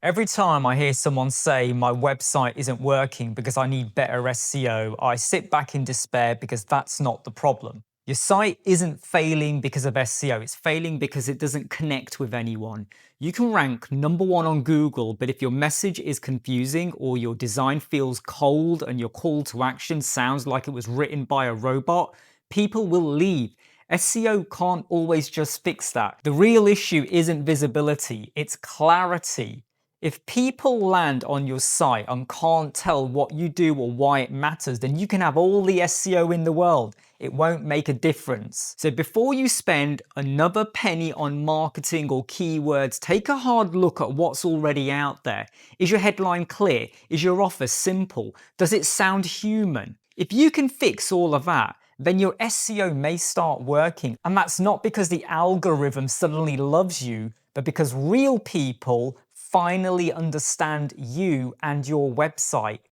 Every time I hear someone say my website isn't working because I need better SEO, I sit back in despair because that's not the problem. Your site isn't failing because of SEO, it's failing because it doesn't connect with anyone. You can rank #1 on Google, but if your message is confusing or your design feels cold and your call to action sounds like it was written by a robot, people will leave. SEO can't always just fix that. The real issue isn't visibility, it's clarity. If people land on your site and can't tell what you do or why it matters, then you can have all the SEO in the world. It won't make a difference. So before you spend another penny on marketing or keywords, take a hard look at what's already out there. Is your headline clear? Is your offer simple? Does it sound human? If you can fix all of that, then your SEO may start working. And that's not because the algorithm suddenly loves you, but because real people finally understand you and your website.